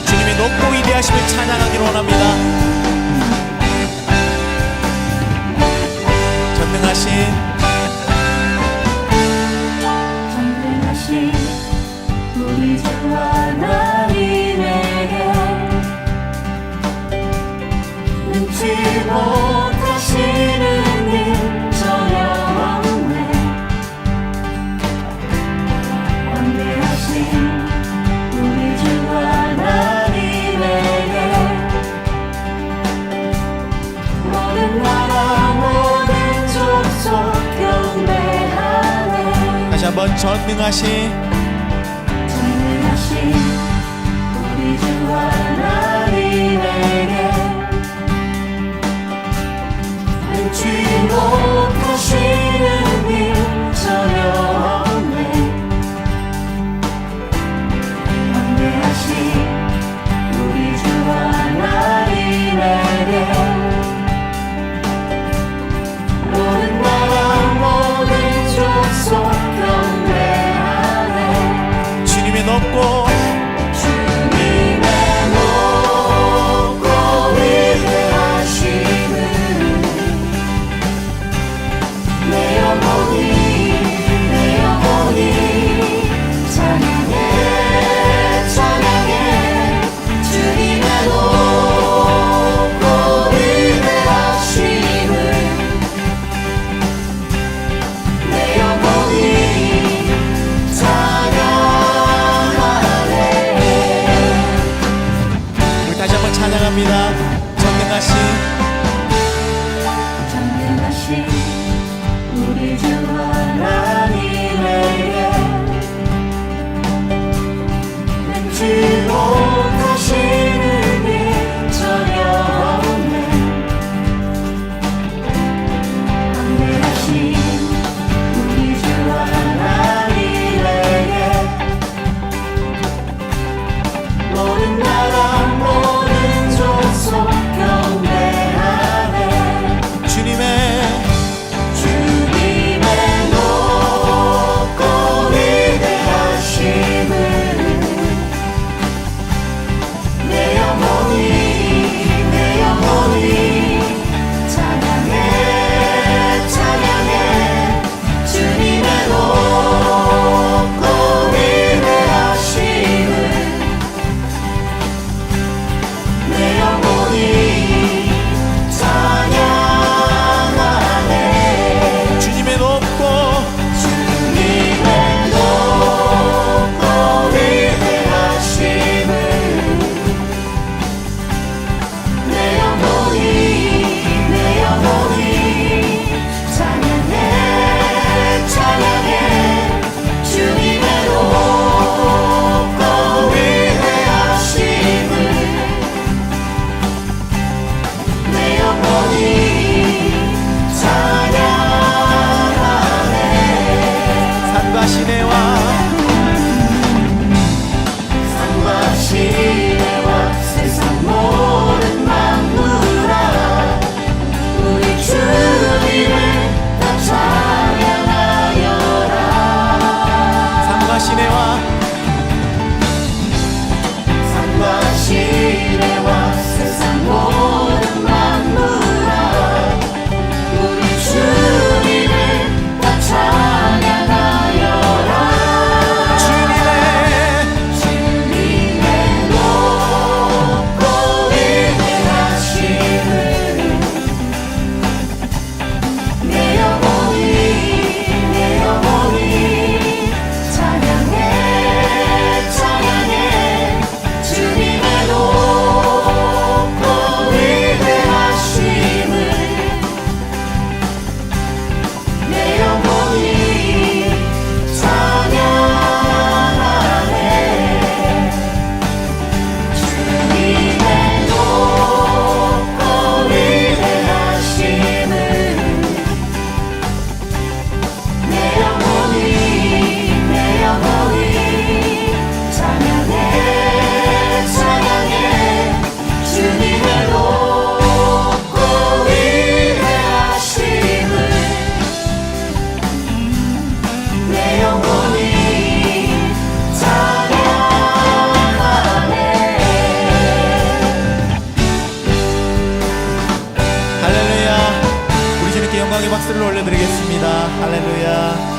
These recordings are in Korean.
주님의 높고 위대하심을 찬양하기를 원합니다. 전능하신 우리 주 하나님에게 능치 못하시는 일 전혀 없네. 광대하신 우리 주 하나님에게 모든 나라 모든 족속 경배하네. 다시 한번 전능하신 우리 주 하나님에게 능치 못하시는 일 전혀 없네. 광대하신 우리 주 하나님에게 모든 나라 모든 족속 경배하네. 주님의 높고 위대하심을 내 영혼이 찬양해 찬양해. 주님의 높고 위대하심을 내 영혼이 찬양하네. 우리 다시 한번 찬양합니다. 전능하신 우리 주 하나님에게 능치 못하시는 일 전혀 없네. 광대하신 우리 주 하나님에게 모든 나라 모든 족속 경배하네. 주님의 찬양의 박수를 올려드리겠습니다. 할렐루야.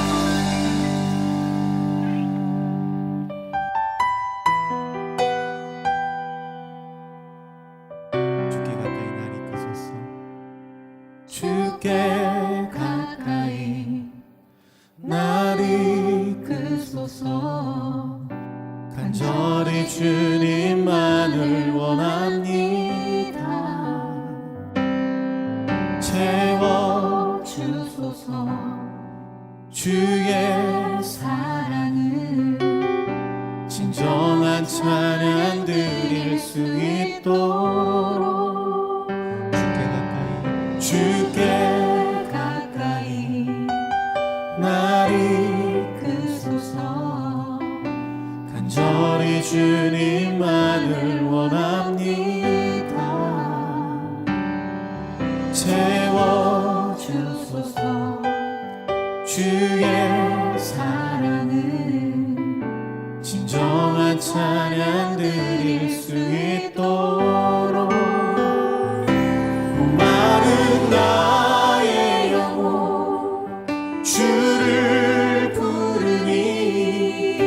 주께 가까이 날 이끄소서. 간절히 주님만을 원합니다. 채워주소서. 주의 사랑을 진정한 찬양 드릴 수 있도록 주께 가까이 날 이끄소서. 간절히 주님만을 원합니다. 채워주소서. 주의 사랑을 진정한 찬양 드릴 수 있도록. 목마른 나의 영혼 주를 부르니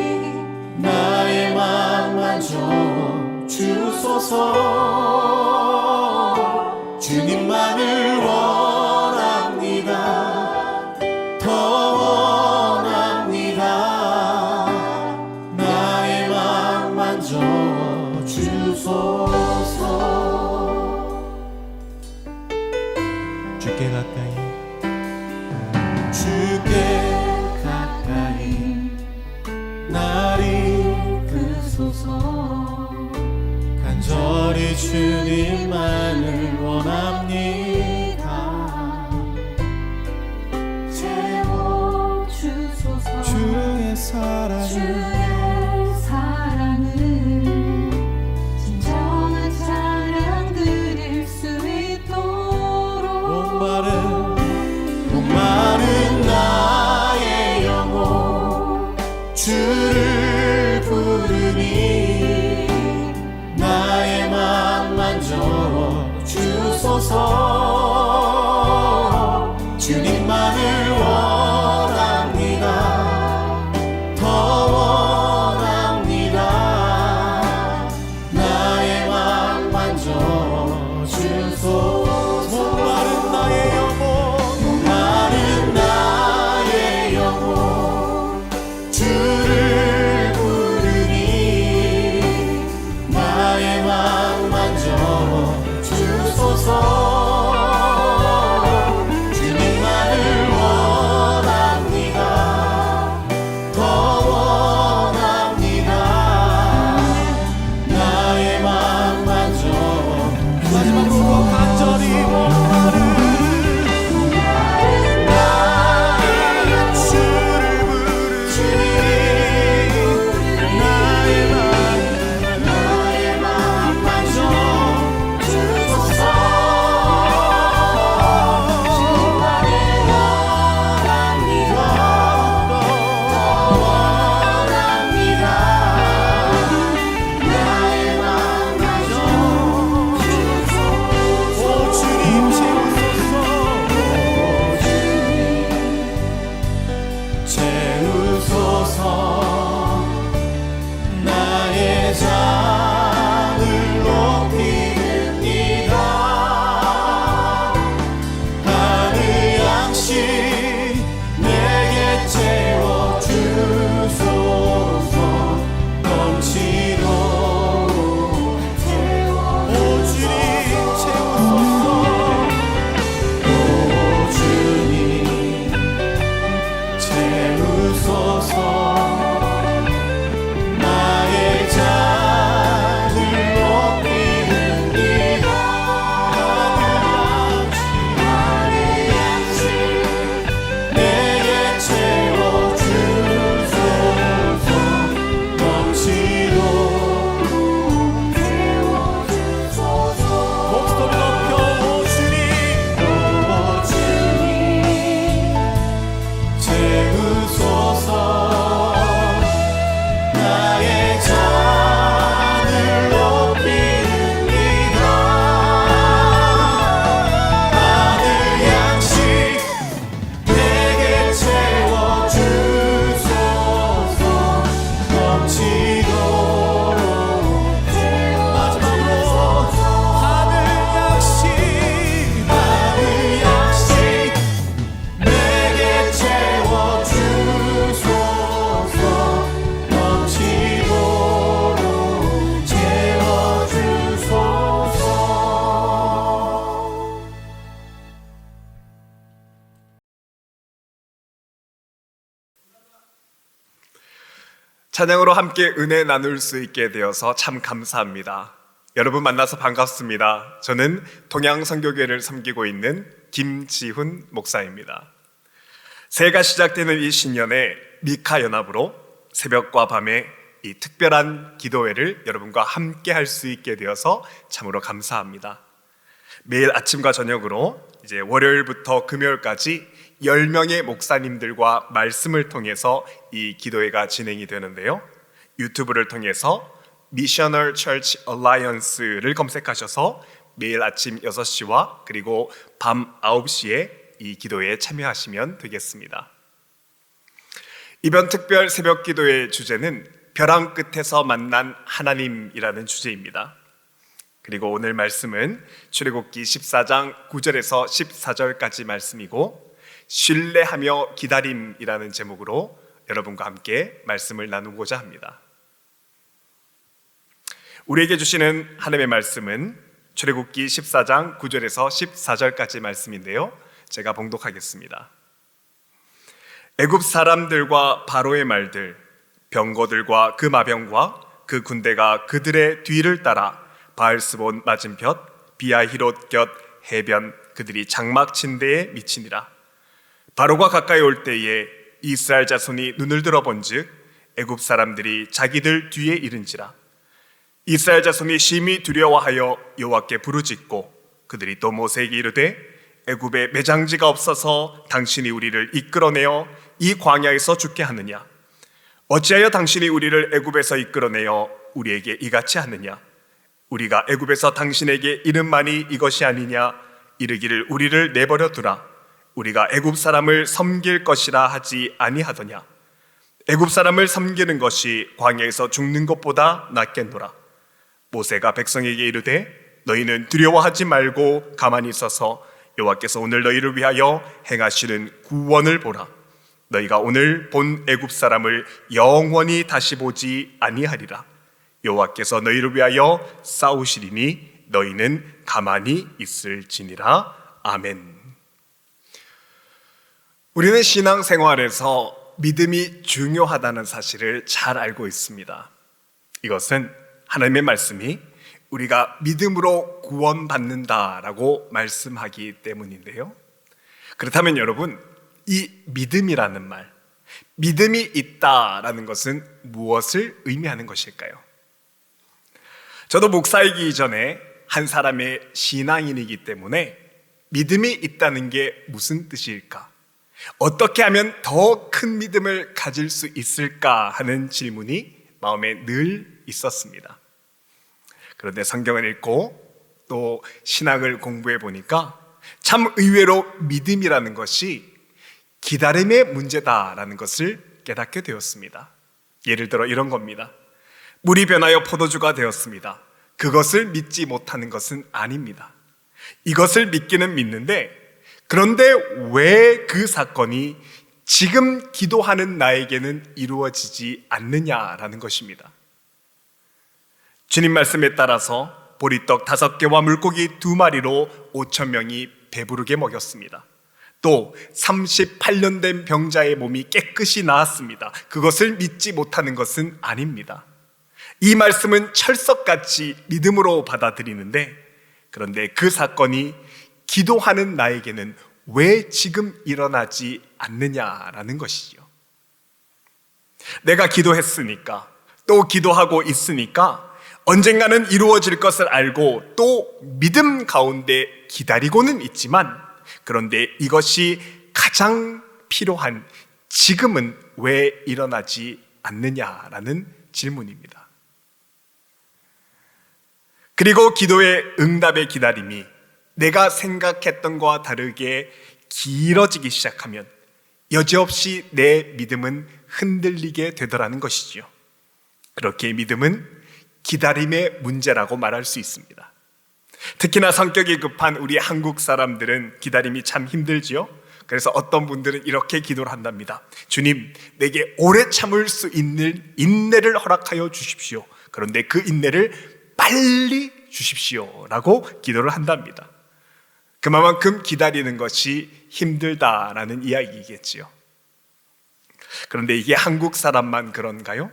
나의 맘 만져 주소서. 주님만을 원합니다. 더 원합니다. 나의 맘 만져 주소서. 주께 가까이 날 이끄소서. 간절히 주님만을 원합니다. 채워주소서. 주의 사랑을 진정한 찬양 드릴 수 있도록. 목마른 나의 영혼 주를 부르니 나의 맘 만져 주소서. 주님만을 원합니다. 더 원합니다. 나의 맘 만져 주소서. 목마른 나의 영혼 주를 부르니 나의 맘 만져 주소서. 찬양으로 함께 은혜 나눌 수 있게 되어서 참 감사합니다. 여러분 만나서 반갑습니다. 저는 동양선교회를 섬기고 있는 김지훈 목사입니다. 새해가 시작되는 이 신년에 미카 연합으로 새벽과 밤에 이 특별한 기도회를 여러분과 함께 할 수 있게 되어서 참으로 감사합니다. 매일 아침과 저녁으로 이제 월요일부터 금요일까지 10명의 목사님들과 말씀을 통해서 이 기도회가 진행이 되는데요. 유튜브를 통해서 Missional Church Alliance를 검색하셔서 매일 아침 6시와 그리고 밤 9시에 이 기도회에 참여하시면 되겠습니다. 이번 특별 새벽 기도회의 주제는 벼랑 끝에서 만난 하나님이라는 주제입니다. 그리고 오늘 말씀은 출애굽기 14장 9절에서 14절까지 말씀이고 신뢰하며 기다림이라는 제목으로 여러분과 함께 말씀을 나누고자 합니다. 우리에게 주시는 하나님의 말씀은 출애굽기 14장 9절에서 14절까지 말씀인데요. 제가 봉독하겠습니다. 애굽 사람들과 바로의 말들, 병거들과 그 마병과 그 군대가 그들의 뒤를 따라 바알스본 맞은편 비아히롯 곁 해변 그들이 장막 침대에 미치니라. 바로가 가까이 올 때에 이스라엘 자손이 눈을 들어 본즉 애굽 사람들이 자기들 뒤에 이른지라. 이스라엘 자손이 심히 두려워하여 여호와께 부르짖고 그들이 또 모세에게 이르되 애굽에 매장지가 없어서 당신이 우리를 이끌어내어 이 광야에서 죽게 하느냐? 어찌하여 당신이 우리를 애굽에서 이끌어내어 우리에게 이같이 하느냐? 우리가 애굽에서 당신에게 이름만이 이것이 아니냐? 이르기를 우리를 내버려 두라. 우리가 애굽 사람을 섬길 것이라 하지 아니하더냐? 애굽 사람을 섬기는 것이 광야에서 죽는 것보다 낫겠노라. 모세가 백성에게 이르되 너희는 두려워하지 말고 가만히 있어서 여호와께서 오늘 너희를 위하여 행하시는 구원을 보라. 너희가 오늘 본 애굽 사람을 영원히 다시 보지 아니하리라. 여호와께서 너희를 위하여 싸우시리니 너희는 가만히 있을지니라. 아멘. 우리는 신앙생활에서 믿음이 중요하다는 사실을 잘 알고 있습니다. 이것은 하나님의 말씀이 우리가 믿음으로 구원받는다라고 말씀하기 때문인데요. 그렇다면 여러분, 이 믿음이라는 말, 믿음이 있다라는 것은 무엇을 의미하는 것일까요? 저도 목사이기 전에 한 사람의 신앙인이기 때문에 믿음이 있다는 게 무슨 뜻일까? 어떻게 하면 더 큰 믿음을 가질 수 있을까 하는 질문이 마음에 늘 있었습니다. 그런데 성경을 읽고 또 신학을 공부해 보니까 참 의외로 믿음이라는 것이 기다림의 문제다라는 것을 깨닫게 되었습니다. 예를 들어 이런 겁니다. 물이 변하여 포도주가 되었습니다. 그것을 믿지 못하는 것은 아닙니다. 이것을 믿기는 믿는데 그런데 왜 그 사건이 지금 기도하는 나에게는 이루어지지 않느냐라는 것입니다. 주님 말씀에 따라서 보리떡 5개와 물고기 2마리로 5,000명이 배부르게 먹였습니다. 또 38년 된 병자의 몸이 깨끗이 나았습니다. 그것을 믿지 못하는 것은 아닙니다. 이 말씀은 철석같이 믿음으로 받아들이는데 그런데 그 사건이 기도하는 나에게는 왜 지금 일어나지 않느냐라는 것이죠. 내가 기도했으니까 또 기도하고 있으니까 언젠가는 이루어질 것을 알고 또 믿음 가운데 기다리고는 있지만 그런데 이것이 가장 필요한 지금은 왜 일어나지 않느냐라는 질문입니다. 그리고 기도의 응답의 기다림이 내가 생각했던 것과 다르게 길어지기 시작하면 여지없이 내 믿음은 흔들리게 되더라는 것이지요. 그렇게 믿음은 기다림의 문제라고 말할 수 있습니다. 특히나 성격이 급한 우리 한국 사람들은 기다림이 참 힘들지요. 그래서 어떤 분들은 이렇게 기도를 한답니다. 주님, 내게 오래 참을 수 있는 인내를 허락하여 주십시오. 그런데 그 인내를 빨리 주십시오 라고 기도를 한답니다. 그만큼 기다리는 것이 힘들다라는 이야기겠지요. 그런데 이게 한국 사람만 그런가요?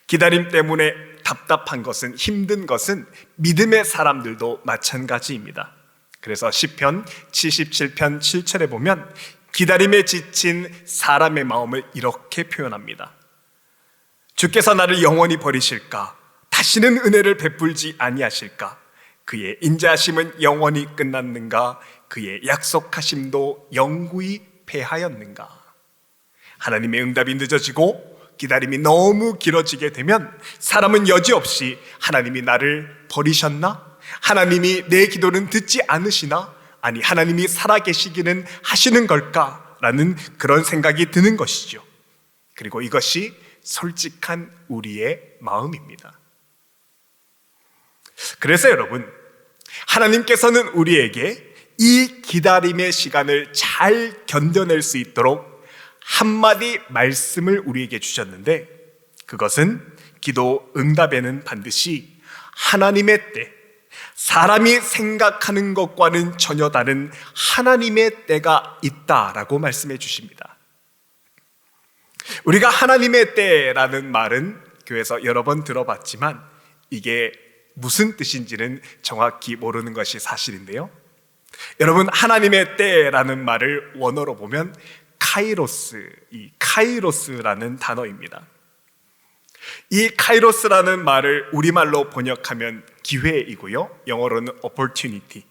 기다림 때문에 답답한 것은, 힘든 것은 믿음의 사람들도 마찬가지입니다. 그래서 시편 77편 7절에 보면 기다림에 지친 사람의 마음을 이렇게 표현합니다. 주께서 나를 영원히 버리실까? 다시는 은혜를 베풀지 아니하실까? 그의 인자하심은 영원히 끝났는가? 그의 약속하심도 영구히 패하였는가? 하나님의 응답이 늦어지고 기다림이 너무 길어지게 되면 사람은 여지없이 하나님이 나를 버리셨나? 하나님이 내 기도는 듣지 않으시나? 아니, 하나님이 살아계시기는 하시는 걸까? 라는 그런 생각이 드는 것이죠. 그리고 이것이 솔직한 우리의 마음입니다. 그래서 여러분, 하나님께서는 우리에게 이 기다림의 시간을 잘 견뎌낼 수 있도록 한마디 말씀을 우리에게 주셨는데, 그것은 기도 응답에는 반드시 하나님의 때, 사람이 생각하는 것과는 전혀 다른 하나님의 때가 있다라고 말씀해 주십니다. 우리가 하나님의 때라는 말은 교회에서 여러 번 들어봤지만 이게 무슨 뜻인지는 정확히 모르는 것이 사실인데요. 여러분, 하나님의 때라는 말을 원어로 보면 카이로스, 이 카이로스라는 단어입니다. 이 카이로스라는 말을 우리말로 번역하면 기회이고요, 영어로는 opportunity.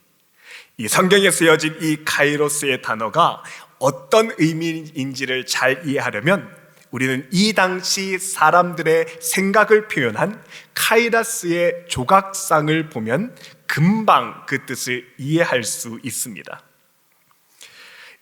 이 성경에 쓰여진 이 카이로스의 단어가 어떤 의미인지를 잘 이해하려면 우리는 이 당시 사람들의 생각을 표현한 카이라스의 조각상을 보면 금방 그 뜻을 이해할 수 있습니다.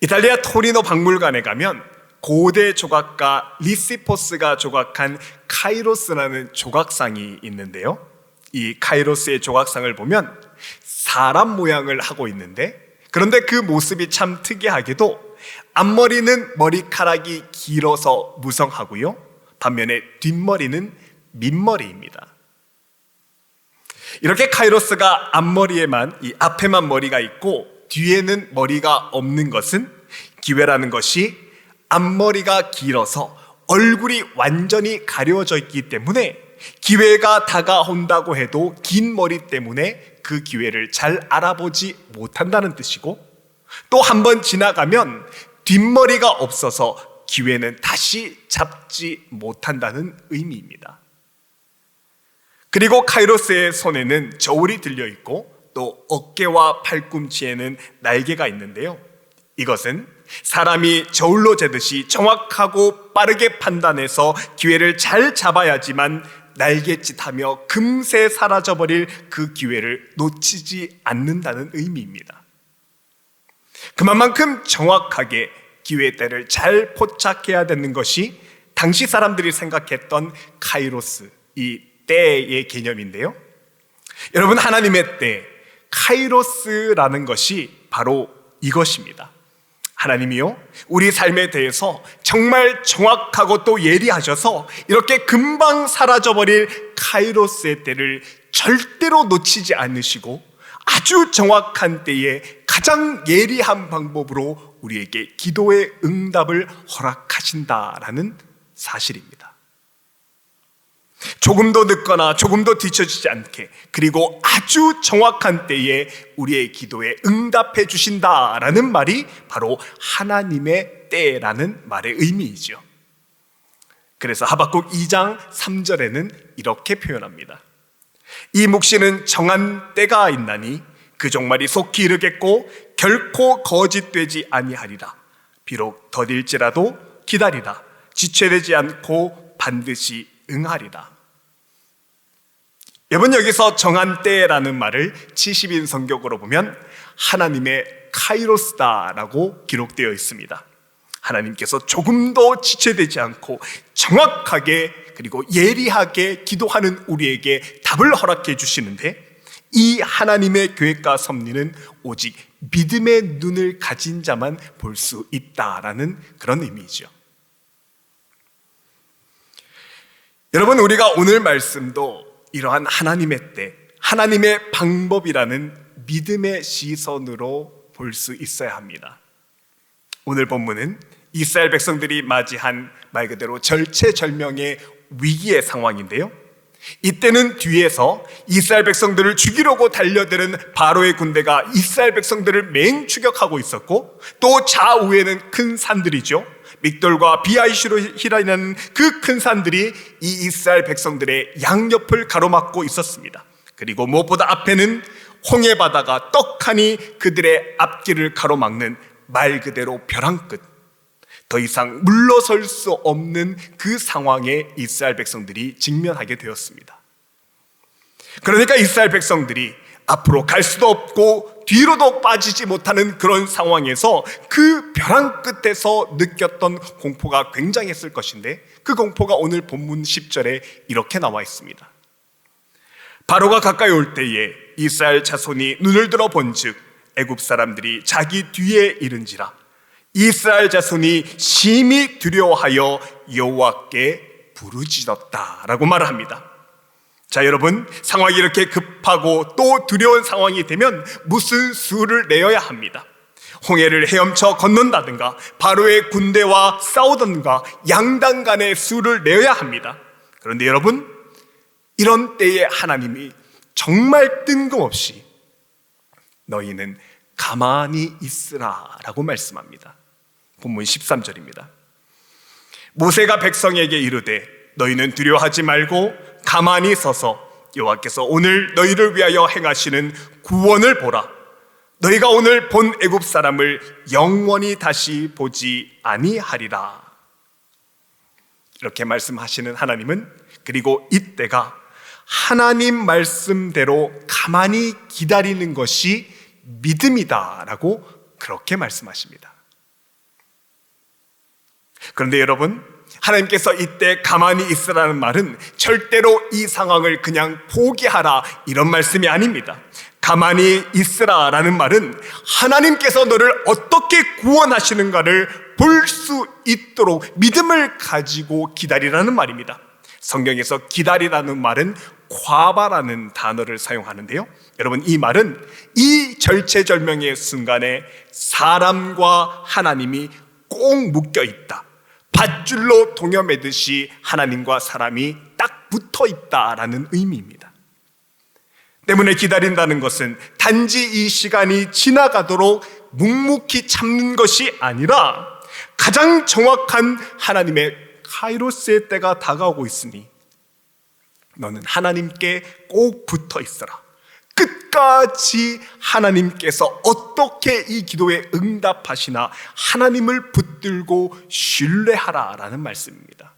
이탈리아 토리노 박물관에 가면 고대 조각가 리시포스가 조각한 카이로스라는 조각상이 있는데요, 이 카이로스의 조각상을 보면 사람 모양을 하고 있는데, 그런데 그 모습이 참 특이하게도 앞머리는 머리카락이 길어서 무성하고요, 반면에 뒷머리는 민머리입니다. 이렇게 카이로스가 앞머리에만, 이 앞에만 머리가 있고 뒤에는 머리가 없는 것은, 기회라는 것이 앞머리가 길어서 얼굴이 완전히 가려져 있기 때문에 기회가 다가온다고 해도 긴 머리 때문에 그 기회를 잘 알아보지 못한다는 뜻이고, 또 한 번 지나가면 뒷머리가 없어서 기회는 다시 잡지 못한다는 의미입니다. 그리고 카이로스의 손에는 저울이 들려 있고 또 어깨와 팔꿈치에는 날개가 있는데요, 이것은 사람이 저울로 재듯이 정확하고 빠르게 판단해서 기회를 잘 잡아야지만 날갯짓하며 금세 사라져버릴 그 기회를 놓치지 않는다는 의미입니다. 그만큼 정확하게 기회의 때를 잘 포착해야 되는 것이 당시 사람들이 생각했던 카이로스, 이 때의 개념인데요, 여러분, 하나님의 때, 카이로스라는 것이 바로 이것입니다. 하나님이요, 우리 삶에 대해서 정말 정확하고 또 예리하셔서 이렇게 금방 사라져버릴 카이로스의 때를 절대로 놓치지 않으시고 아주 정확한 때에 가장 예리한 방법으로 우리에게 기도의 응답을 허락하신다라는 사실입니다. 조금도 늦거나 조금도 뒤처지지 않게, 그리고 아주 정확한 때에 우리의 기도에 응답해 주신다라는 말이 바로 하나님의 때라는 말의 의미이죠. 그래서 하박국 2장 3절에는 이렇게 표현합니다. 이 묵시는 정한 때가 있나니 그 종말이 속히 이르겠고 결코 거짓되지 아니하리라. 비록 더딜지라도 기다리라. 지체되지 않고 반드시 응하리라. 여러분, 여기서 정한 때라는 말을 70인 성격으로 보면 하나님의 카이로스다라고 기록되어 있습니다. 하나님께서 조금도 지체되지 않고 정확하게 그리고 예리하게 기도하는 우리에게 답을 허락해 주시는데, 이 하나님의 계획과 섭리는 오직 믿음의 눈을 가진 자만 볼 수 있다라는 그런 의미이죠. 여러분, 우리가 오늘 말씀도 이러한 하나님의 때, 하나님의 방법이라는 믿음의 시선으로 볼 수 있어야 합니다. 오늘 본문은 이스라엘 백성들이 맞이한 말 그대로 절체절명의 위기의 상황인데요. 이때는 뒤에서 이스라엘 백성들을 죽이려고 달려드는 바로의 군대가 이스라엘 백성들을 맹추격하고 있었고, 또 좌우에는 큰 산들이죠. 믹돌과 비아이시로히라는 그 큰 산들이 이 이스라엘 백성들의 양옆을 가로막고 있었습니다. 그리고 무엇보다 앞에는 홍해 바다가 떡하니 그들의 앞길을 가로막는 말 그대로 벼랑 끝, 더 이상 물러설 수 없는 그 상황에 이스라엘 백성들이 직면하게 되었습니다. 그러니까 이스라엘 백성들이 앞으로 갈 수도 없고 뒤로도 빠지지 못하는 그런 상황에서 그 벼랑 끝에서 느꼈던 공포가 굉장했을 것인데, 그 공포가 오늘 본문 10절에 이렇게 나와 있습니다. 바로가 가까이 올 때에 이스라엘 자손이 눈을 들어 본즉 애굽 사람들이 자기 뒤에 이른지라 이스라엘 자손이 심히 두려워하여 여호와께 부르짖었다라고 말합니다. 자, 여러분, 상황이 이렇게 급하고 또 두려운 상황이 되면 무슨 수를 내어야 합니다. 홍해를 헤엄쳐 건넌다든가 바로의 군대와 싸우든가 양당 간의 수를 내어야 합니다. 그런데 여러분, 이런 때에 하나님이 정말 뜬금없이 너희는 가만히 있으라 라고 말씀합니다. 본문 13절입니다. 모세가 백성에게 이르되 너희는 두려워하지 말고 가만히 서서 여호와께서 오늘 너희를 위하여 행하시는 구원을 보라. 너희가 오늘 본 애굽 사람을 영원히 다시 보지 아니하리라. 이렇게 말씀하시는 하나님은, 그리고 이때가 하나님 말씀대로 가만히 기다리는 것이 믿음이다라고 그렇게 말씀하십니다. 그런데 여러분, 하나님께서 이때 가만히 있으라는 말은 절대로 이 상황을 그냥 포기하라 이런 말씀이 아닙니다. 가만히 있으라라는 말은 하나님께서 너를 어떻게 구원하시는가를 볼 수 있도록 믿음을 가지고 기다리라는 말입니다. 성경에서 기다리라는 말은 과바라는 단어를 사용하는데요, 여러분, 이 말은 이 절체절명의 순간에 사람과 하나님이 꼭 묶여 있다, 밧줄로 동여매듯이 하나님과 사람이 딱 붙어 있다라는 의미입니다. 때문에 기다린다는 것은 단지 이 시간이 지나가도록 묵묵히 참는 것이 아니라 가장 정확한 하나님의 카이로스의 때가 다가오고 있으니 너는 하나님께 꼭 붙어 있어라. 끝까지 하나님께서 어떻게 이 기도에 응답하시나 하나님을 붙들고 신뢰하라라는 말씀입니다.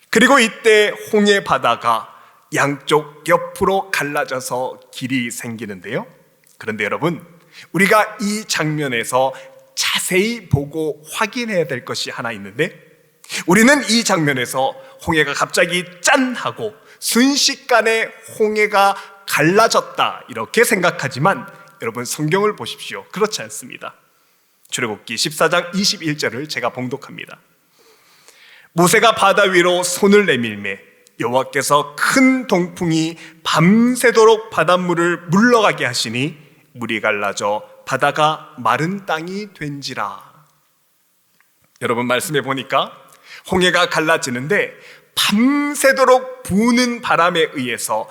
그리고 이때 홍해 바다가 양쪽 옆으로 갈라져서 길이 생기는데요, 그런데 여러분, 우리가 이 장면에서 자세히 보고 확인해야 될 것이 하나 있는데, 우리는 이 장면에서 홍해가 갑자기 짠 하고 순식간에 홍해가 갈라졌다 이렇게 생각하지만, 여러분, 성경을 보십시오. 그렇지 않습니다. 출애굽기 14장 21절을 제가 봉독합니다. 모세가 바다 위로 손을 내밀매 여호와께서 큰 동풍이 밤새도록 바닷물을 물러가게 하시니 물이 갈라져 바다가 마른 땅이 된지라. 여러분, 말씀해 보니까 홍해가 갈라지는데 밤새도록 부는 바람에 의해서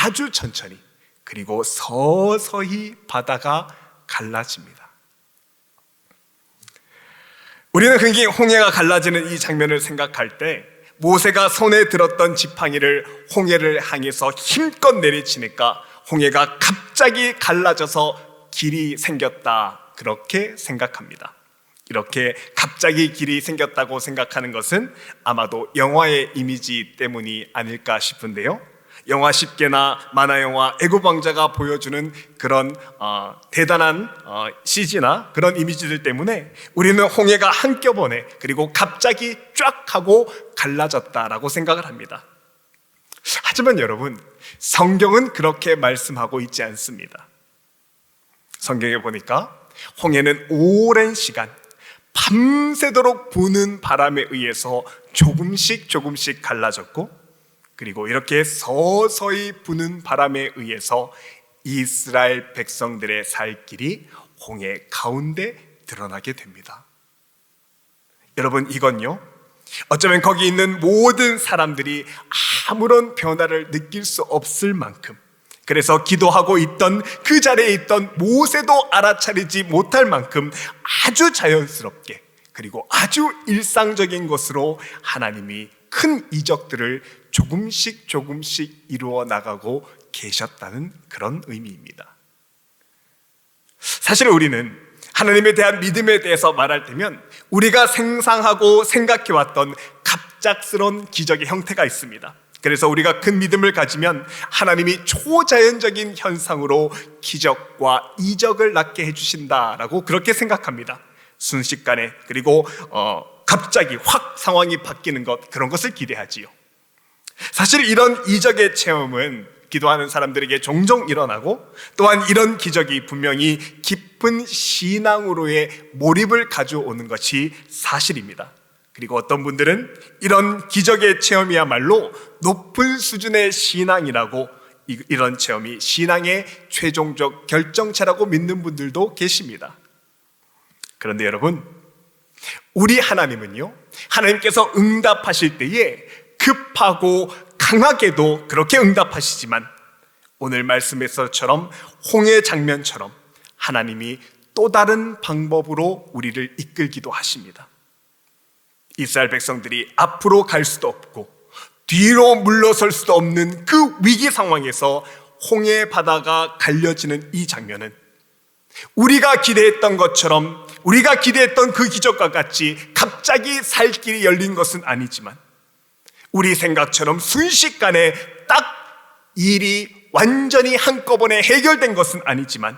아주 천천히, 그리고 서서히 바다가 갈라집니다. 우리는 흔히 홍해가 갈라지는 이 장면을 생각할 때 모세가 손에 들었던 지팡이를 홍해를 향해서 힘껏 내리치니까 홍해가 갑자기 갈라져서 길이 생겼다, 그렇게 생각합니다. 이렇게 갑자기 길이 생겼다고 생각하는 것은 아마도 영화의 이미지 때문이 아닐까 싶은데요, 영화 10개나 만화영화 애굽 왕자가 보여주는 그런 대단한 CG나 그런 이미지들 때문에 우리는 홍해가 한꺼번에 그리고 갑자기 쫙 하고 갈라졌다라고 생각을 합니다. 하지만 여러분, 성경은 그렇게 말씀하고 있지 않습니다. 성경에 보니까 홍해는 오랜 시간 밤새도록 부는 바람에 의해서 조금씩 갈라졌고, 그리고 이렇게 서서히 부는 바람에 의해서 이스라엘 백성들의 살 길이 홍해 가운데 드러나게 됩니다. 여러분, 이건요, 어쩌면 거기 있는 모든 사람들이 아무런 변화를 느낄 수 없을 만큼, 그래서 기도하고 있던 그 자리에 있던 모세도 알아차리지 못할 만큼 아주 자연스럽게, 그리고 아주 일상적인 것으로 하나님이 큰 이적들을 조금씩 이루어 나가고 계셨다는 그런 의미입니다. 사실 우리는 하나님에 대한 믿음에 대해서 말할 때면 우리가 상상하고 생각해왔던 갑작스러운 기적의 형태가 있습니다. 그래서 우리가 큰 믿음을 가지면 하나님이 초자연적인 현상으로 기적과 이적을 낳게 해주신다라고 그렇게 생각합니다. 순식간에, 그리고 갑자기 확 상황이 바뀌는 것, 그런 것을 기대하지요. 사실 이런 이적의 체험은 기도하는 사람들에게 종종 일어나고, 또한 이런 기적이 분명히 깊은 신앙으로의 몰입을 가져오는 것이 사실입니다. 그리고 어떤 분들은 이런 기적의 체험이야말로 높은 수준의 신앙이라고, 이런 체험이 신앙의 최종적 결정체라고 믿는 분들도 계십니다. 그런데 여러분, 우리 하나님은요, 하나님께서 응답하실 때에 급하고 강하게도 그렇게 응답하시지만, 오늘 말씀에서처럼 홍해 장면처럼 하나님이 또 다른 방법으로 우리를 이끌기도 하십니다. 이스라엘 백성들이 앞으로 갈 수도 없고 뒤로 물러설 수도 없는 그 위기 상황에서 홍해 바다가 갈려지는 이 장면은 우리가 기대했던 것처럼, 우리가 기대했던 그 기적과 같이 갑자기 살 길이 열린 것은 아니지만, 우리 생각처럼 순식간에 딱 일이 완전히 한꺼번에 해결된 것은 아니지만,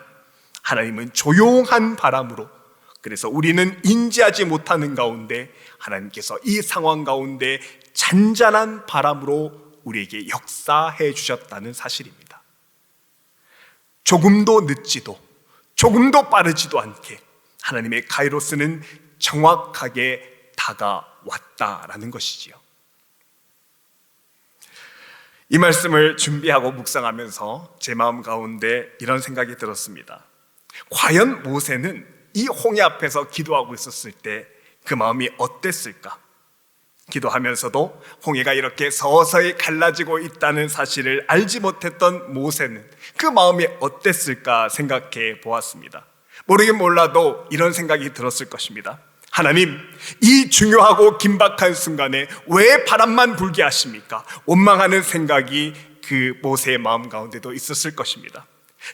하나님은 조용한 바람으로, 그래서 우리는 인지하지 못하는 가운데 하나님께서 이 상황 가운데 잔잔한 바람으로 우리에게 역사해 주셨다는 사실입니다. 조금도 늦지도 조금도 빠르지도 않게 하나님의 카이로스는 정확하게 다가왔다라는 것이지요. 이 말씀을 준비하고 묵상하면서 제 마음 가운데 이런 생각이 들었습니다. 과연 모세는 이 홍해 앞에서 기도하고 있었을 때 그 마음이 어땠을까? 기도하면서도 홍해가 이렇게 서서히 갈라지고 있다는 사실을 알지 못했던 모세는 그 마음이 어땠을까 생각해 보았습니다. 모르긴 몰라도 이런 생각이 들었을 것입니다. 하나님, 이 중요하고 긴박한 순간에 왜 바람만 불게 하십니까? 원망하는 생각이 그 모세의 마음 가운데도 있었을 것입니다.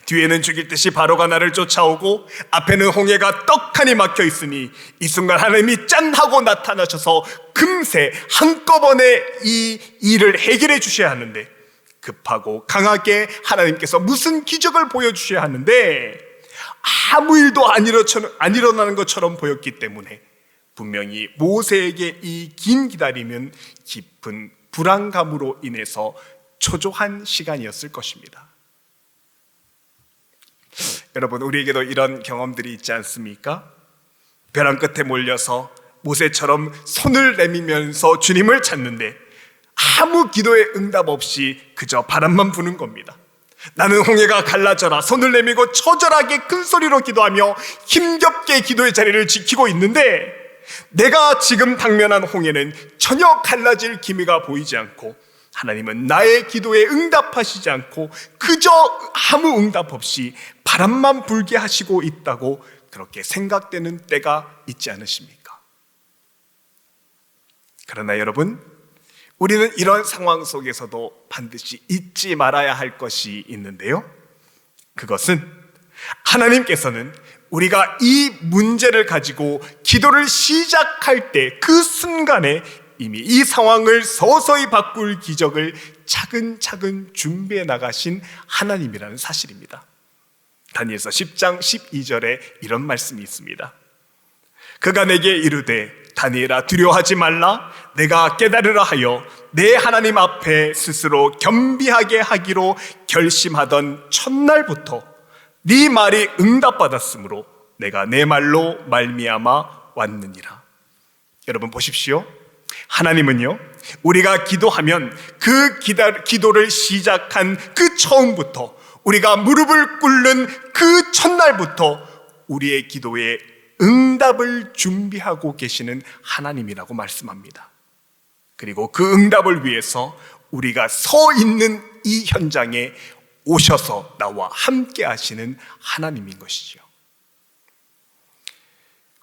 뒤에는 죽일 듯이 바로가 나를 쫓아오고 앞에는 홍해가 떡하니 막혀 있으니 이 순간 하나님이 짠 하고 나타나셔서 금세 한꺼번에 이 일을 해결해 주셔야 하는데, 급하고 강하게 하나님께서 무슨 기적을 보여주셔야 하는데 아무 일도 안 일어나는 것처럼 보였기 때문에 분명히 모세에게 이 긴 기다림은 깊은 불안감으로 인해서 초조한 시간이었을 것입니다. 여러분, 우리에게도 이런 경험들이 있지 않습니까? 벼랑 끝에 몰려서 모세처럼 손을 내밀면서 주님을 찾는데 아무 기도에 응답 없이 그저 바람만 부는 겁니다. 나는 홍해가 갈라져라 손을 내밀고 처절하게 큰 소리로 기도하며 힘겹게 기도의 자리를 지키고 있는데, 내가 지금 당면한 홍해는 전혀 갈라질 기미가 보이지 않고 하나님은 나의 기도에 응답하시지 않고 그저 아무 응답 없이 바람만 불게 하시고 있다고 그렇게 생각되는 때가 있지 않으십니까? 그러나 여러분, 우리는 이런 상황 속에서도 반드시 잊지 말아야 할 것이 있는데요, 그것은 하나님께서는 우리가 이 문제를 가지고 기도를 시작할 때 그 순간에 이미 이 상황을 서서히 바꿀 기적을 차근차근 준비해 나가신 하나님이라는 사실입니다. 다니엘서 10장 12절에 이런 말씀이 있습니다. 그가 내게 이르되 다니엘아 두려워하지 말라. 내가 깨달으라 하여 내 하나님 앞에 스스로 겸비하게 하기로 결심하던 첫날부터 네 말이 응답받았으므로 내가 내 말로 말미암아 왔느니라. 여러분 보십시오. 하나님은요, 우리가 기도하면 그 기도를 시작한 그 처음부터, 우리가 무릎을 꿇는 그 첫날부터 우리의 기도에 응답을 준비하고 계시는 하나님이라고 말씀합니다. 그리고 그 응답을 위해서 우리가 서 있는 이 현장에 오셔서 나와 함께 하시는 하나님인 것이죠.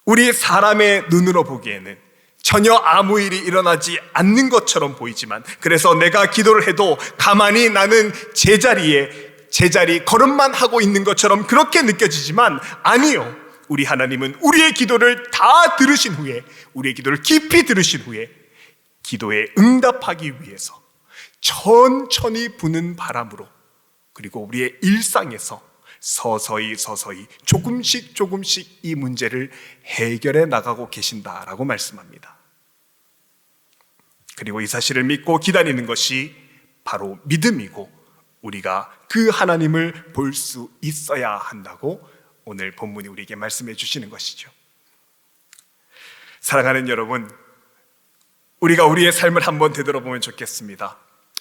우리 사람의 눈으로 보기에는 전혀 아무 일이 일어나지 않는 것처럼 보이지만, 그래서 내가 기도를 해도 가만히 나는 제자리 걸음만 하고 있는 것처럼 그렇게 느껴지지만, 아니요, 우리 하나님은 우리의 기도를 다 들으신 후에, 우리의 기도를 깊이 들으신 후에 기도에 응답하기 위해서 천천히 부는 바람으로, 그리고 우리의 일상에서 서서히 조금씩 이 문제를 해결해 나가고 계신다라고 말씀합니다. 그리고 이 사실을 믿고 기다리는 것이 바로 믿음이고, 우리가 그 하나님을 볼 수 있어야 한다고 오늘 본문이 우리에게 말씀해 주시는 것이죠. 사랑하는 여러분, 우리가 우리의 삶을 한번 되돌아보면 좋겠습니다.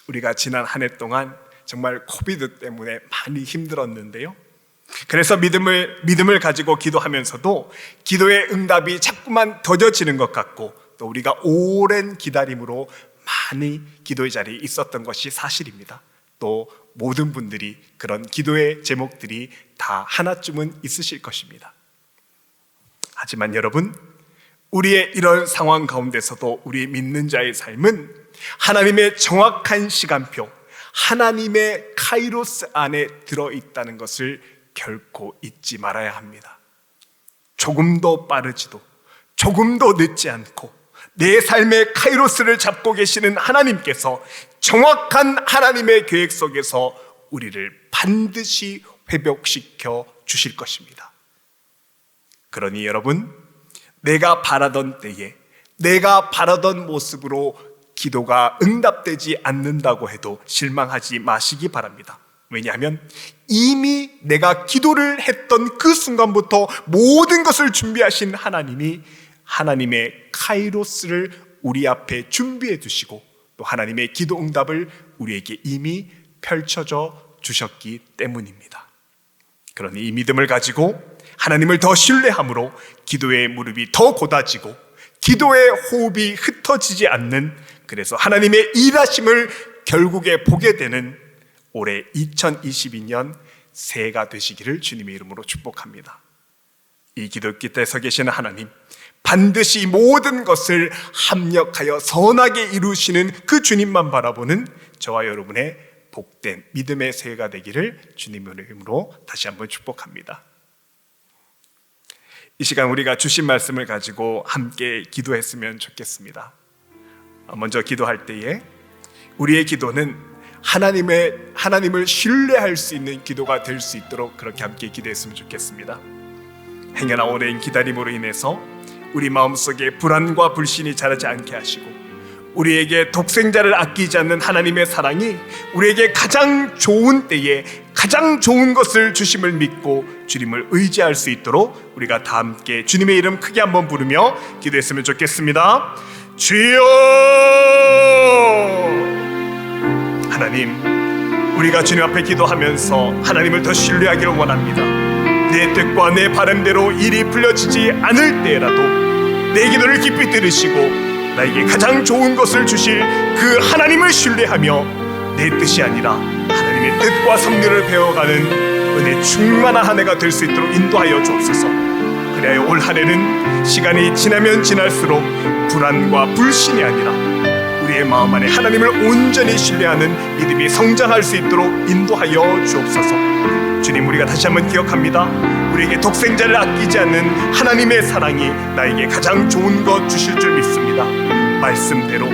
우리가 지난 한 해 동안 정말 코비드 때문에 많이 힘들었는데요, 그래서 믿음을 가지고 기도하면서도 기도의 응답이 자꾸만 더뎌지는 것 같고, 또 우리가 오랜 기다림으로 많이 기도의 자리에 있었던 것이 사실입니다. 또 모든 분들이 그런 기도의 제목들이 다 하나쯤은 있으실 것입니다. 하지만 여러분, 우리의 이런 상황 가운데서도 우리 믿는 자의 삶은 하나님의 정확한 시간표, 하나님의 카이로스 안에 들어있다는 것을 결코 잊지 말아야 합니다. 조금 더 빠르지도 조금 더 늦지 않고 내 삶의 카이로스를 잡고 계시는 하나님께서 정확한 하나님의 계획 속에서 우리를 반드시 회복시켜 주실 것입니다. 그러니 여러분, 내가 바라던 때에 내가 바라던 모습으로 기도가 응답되지 않는다고 해도 실망하지 마시기 바랍니다. 왜냐하면 이미 내가 기도를 했던 그 순간부터 모든 것을 준비하신 하나님이 하나님의 카이로스를 우리 앞에 준비해 두시고, 또 하나님의 기도 응답을 우리에게 이미 펼쳐져 주셨기 때문입니다. 그러니 이 믿음을 가지고 하나님을 더 신뢰함으로 기도의 무릎이 더 곧아지고 기도의 호흡이 흩어지지 않는, 그래서 하나님의 일하심을 결국에 보게 되는 올해 2022년 새해가 되시기를 주님의 이름으로 축복합니다. 이 기도 깃에 서 계시는 하나님, 반드시 모든 것을 합력하여 선하게 이루시는 그 주님만 바라보는 저와 여러분의 복된 믿음의 새해가 되기를 주님의 이름으로 다시 한번 축복합니다. 이 시간 우리가 주신 말씀을 가지고 함께 기도했으면 좋겠습니다. 먼저 기도할 때에 우리의 기도는 하나님을 신뢰할 수 있는 기도가 될 수 있도록 그렇게 함께 기도했으면 좋겠습니다. 행여나 오랜 기다림으로 인해서 우리 마음속에 불안과 불신이 자라지 않게 하시고, 우리에게 독생자를 아끼지 않는 하나님의 사랑이 우리에게 가장 좋은 때에 가장 좋은 것을 주심을 믿고 주님을 의지할 수 있도록 우리가 다 함께 주님의 이름 크게 한번 부르며 기도했으면 좋겠습니다. 주여! 하나님, 우리가 주님 앞에 기도하면서 하나님을 더 신뢰하기를 원합니다. 내 뜻과 내 바람대로 일이 풀려지지 않을 때라도 내 기도를 깊이 들으시고 나에게 가장 좋은 것을 주실 그 하나님을 신뢰하며 내 뜻이 아니라 하나님의 뜻과 섭리를 배워가는 은혜 충만한 한 해가 될 수 있도록 인도하여 주옵소서. 그래야 올 한 해는 시간이 지나면 지날수록 불안과 불신이 아니라 우리의 마음 안에 하나님을 온전히 신뢰하는 믿음이 성장할 수 있도록 인도하여 주옵소서. 주님, 우리가 다시 한번 기억합니다. 우리에게 독생자를 아끼지 않는 하나님의 사랑이 나에게 가장 좋은 것 주실 줄 믿습니다. 말씀대로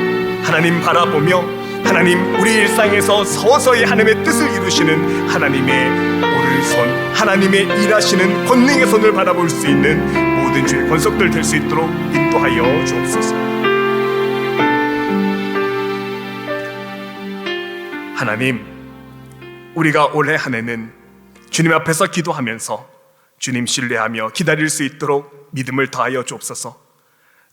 하나님 바라보며 하나님 우리 일상에서 서서히 하나님의 뜻을 이루시는 하나님의 오른손, 하나님의 일하시는 권능의 손을 바라볼 수 있는 모든 주의 권속들 될 수 있도록 인도하여 주옵소서. 하나님, 우리가 올해 한 해는 주님 앞에서 기도하면서 주님 신뢰하며 기다릴 수 있도록 믿음을 더하여 주옵소서.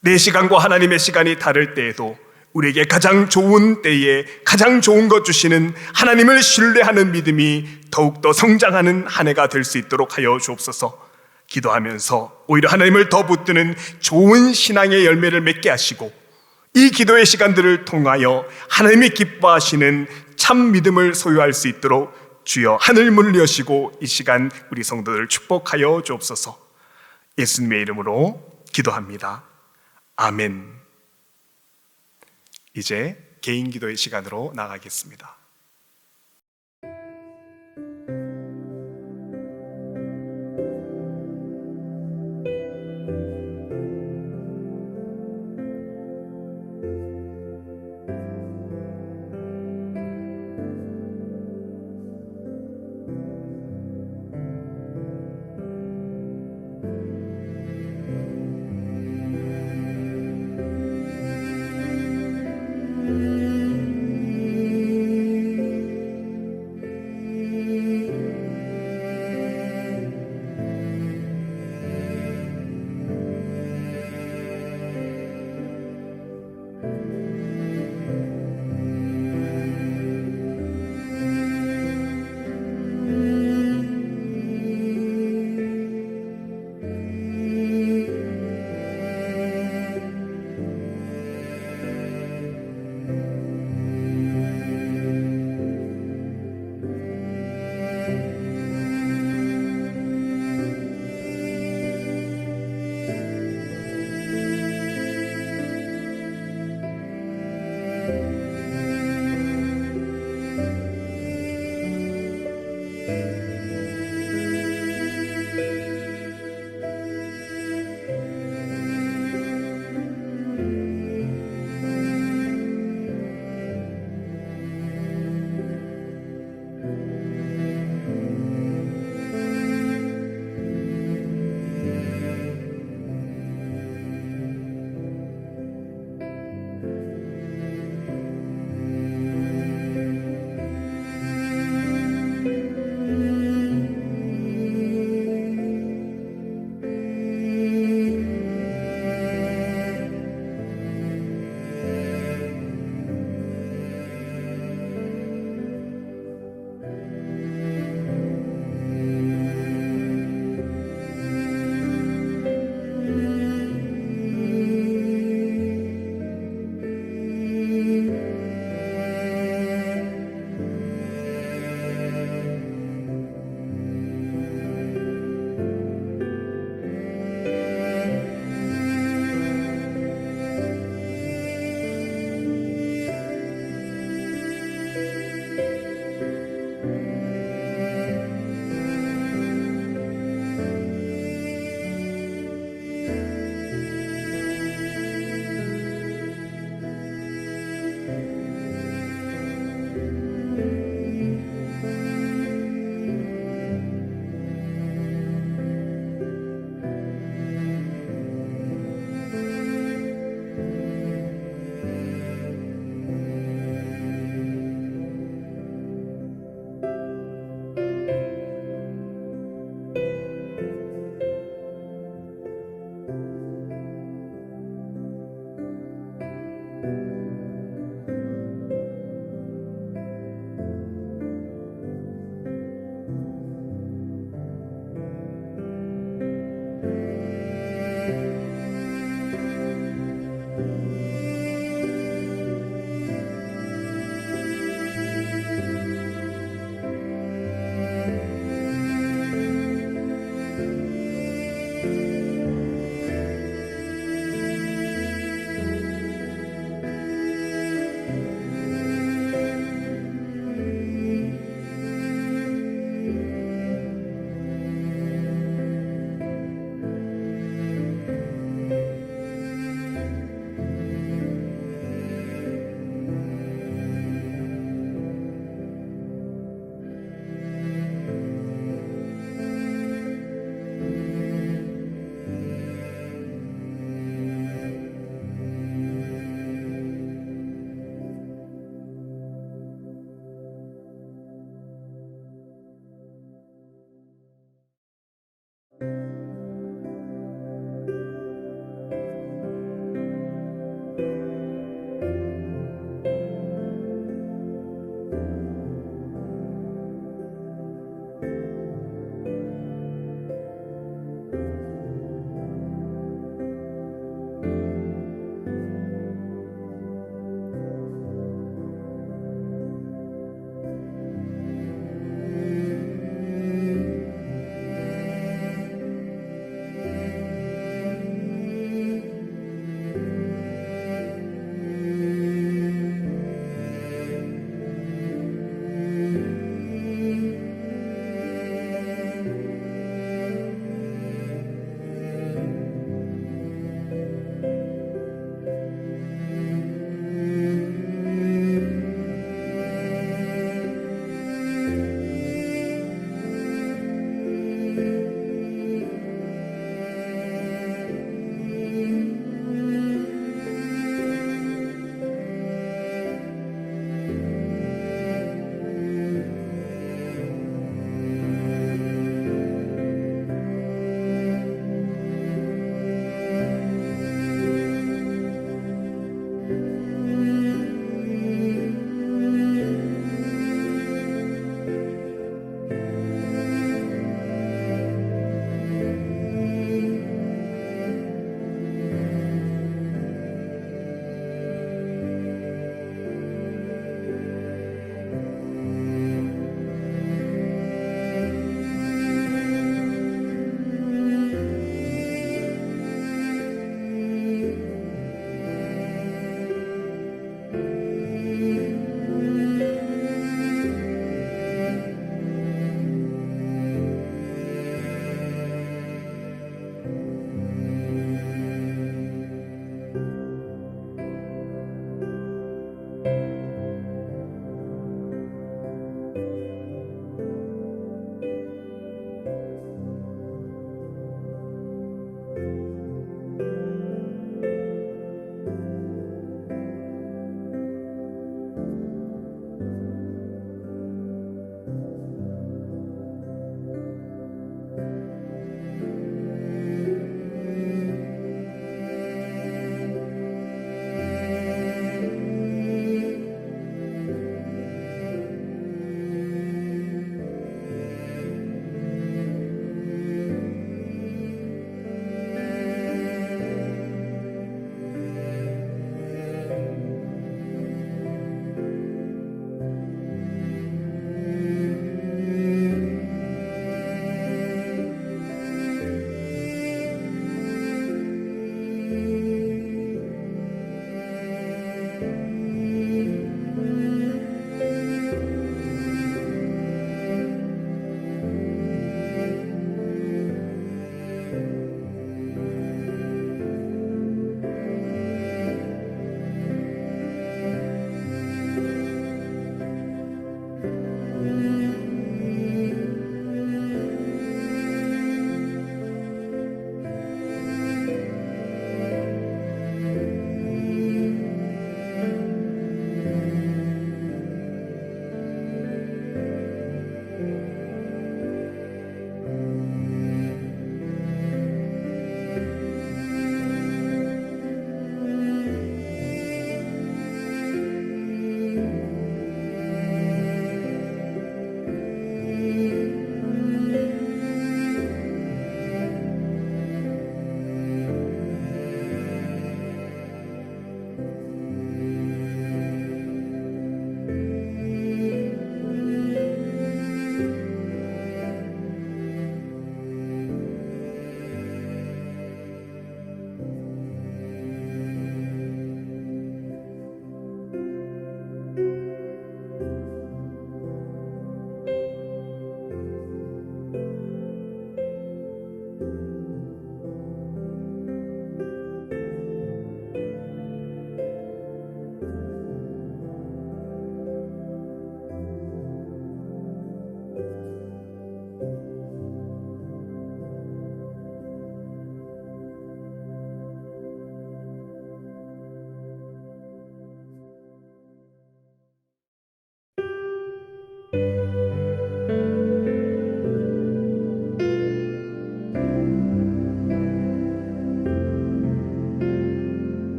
내 시간과 하나님의 시간이 다를 때에도 우리에게 가장 좋은 때에 가장 좋은 것 주시는 하나님을 신뢰하는 믿음이 더욱더 성장하는 한 해가 될 수 있도록 하여 주옵소서. 기도하면서 오히려 하나님을 더 붙드는 좋은 신앙의 열매를 맺게 하시고 이 기도의 시간들을 통하여 하나님이 기뻐하시는 참 믿음을 소유할 수 있도록 주여 하늘 문을 여시고 이 시간 우리 성도들을 축복하여 주옵소서. 예수님의 이름으로 기도합니다. 아멘. 이제 개인 기도의 시간으로 나가겠습니다.